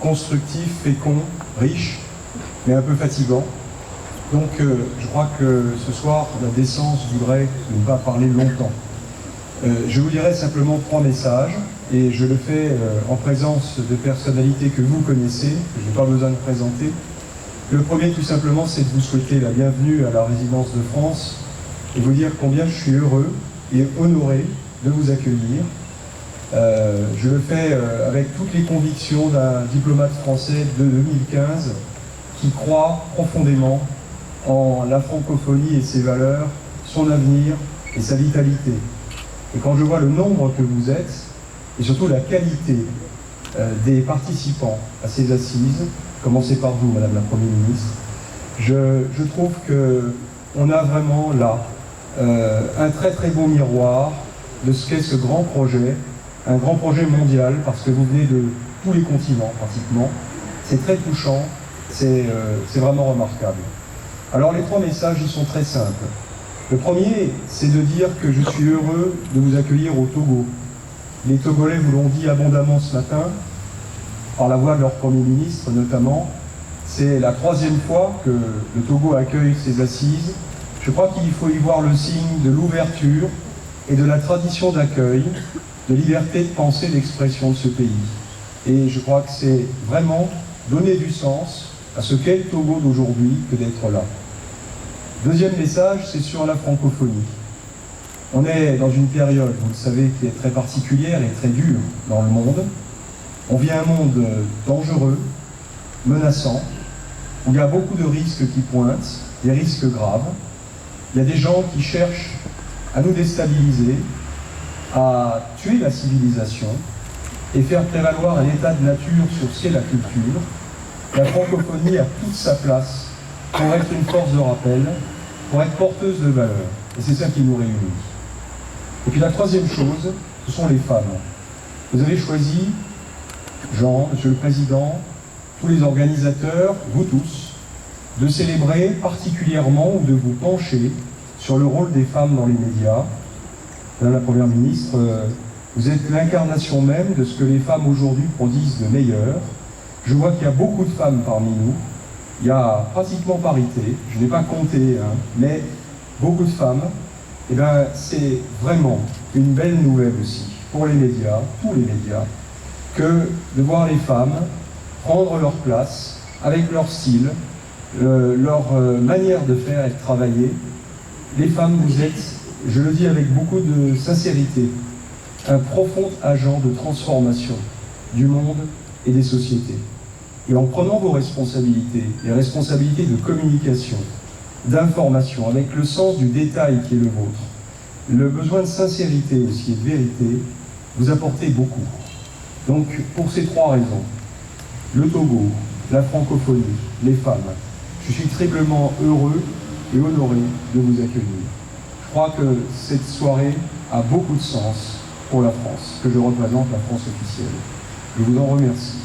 constructif, fécond, riche, mais un peu fatigant. Donc je crois que ce soir, la décence voudrait ne pas parler longtemps. Je vous dirai simplement 3 messages, et je le fais en présence de personnalités que vous connaissez, que je n'ai pas besoin de présenter. Le premier, tout simplement, c'est de vous souhaiter la bienvenue à la résidence de France et vous dire combien je suis heureux et honoré de vous accueillir. Je le fais avec toutes les convictions d'un diplomate français de 2015 qui croit profondément en la francophonie et ses valeurs, son avenir et sa vitalité. Et quand je vois le nombre que vous êtes, et surtout la qualité des participants à ces assises, commencez par vous, Madame la Première ministre, je trouve qu'on a vraiment là un très très beau miroir de ce qu'est ce grand projet, un grand projet mondial, parce que vous venez de tous les continents pratiquement. C'est très touchant, c'est vraiment remarquable. Alors les 3 messages, ils sont très simples. Le premier, c'est de dire que je suis heureux de vous accueillir au Togo. Les Togolais vous l'ont dit abondamment ce matin, par la voix de leur Premier ministre notamment. C'est la 3e fois que le Togo accueille ces assises. Je crois qu'il faut y voir le signe de l'ouverture et de la tradition d'accueil, de liberté de pensée, d'expression de ce pays. Et je crois que c'est vraiment donner du sens à ce qu'est le Togo d'aujourd'hui que d'être là. Deuxième message, c'est sur la francophonie. On est dans une période, vous le savez, qui est très particulière et très dure dans le monde. On vit un monde dangereux, menaçant, où il y a beaucoup de risques qui pointent, des risques graves. Il y a des gens qui cherchent à nous déstabiliser, à tuer la civilisation et faire prévaloir un état de nature sur ce qu'est la culture. La francophonie a toute sa place pour être une force de rappel, pour être porteuse de valeurs. Et c'est ça qui nous réunit. Et puis la 3e chose, ce sont les femmes. Vous avez choisi, Jean, Monsieur le Président, tous les organisateurs, vous tous, de célébrer particulièrement ou de vous pencher sur le rôle des femmes dans les médias. Madame la Première ministre, vous êtes l'incarnation même de ce que les femmes aujourd'hui produisent de meilleur. Je vois qu'il y a beaucoup de femmes parmi nous. Il y a pratiquement parité, je n'ai pas compté, mais beaucoup de femmes. Eh bien, c'est vraiment une belle nouvelle aussi pour les médias, tous les médias, que de voir les femmes prendre leur place avec leur style, leur manière de faire et de travailler. Les femmes, vous êtes, je le dis avec beaucoup de sincérité, un profond agent de transformation du monde et des sociétés. Et en prenant vos responsabilités, les responsabilités de communication, d'information, avec le sens du détail qui est le vôtre, le besoin de sincérité aussi et de vérité, vous apportez beaucoup. Donc, pour ces 3 raisons, le Togo, la francophonie, les femmes, je suis triplement heureux et honoré de vous accueillir. Je crois que cette soirée a beaucoup de sens pour la France, que je représente, la France officielle. Je vous en remercie.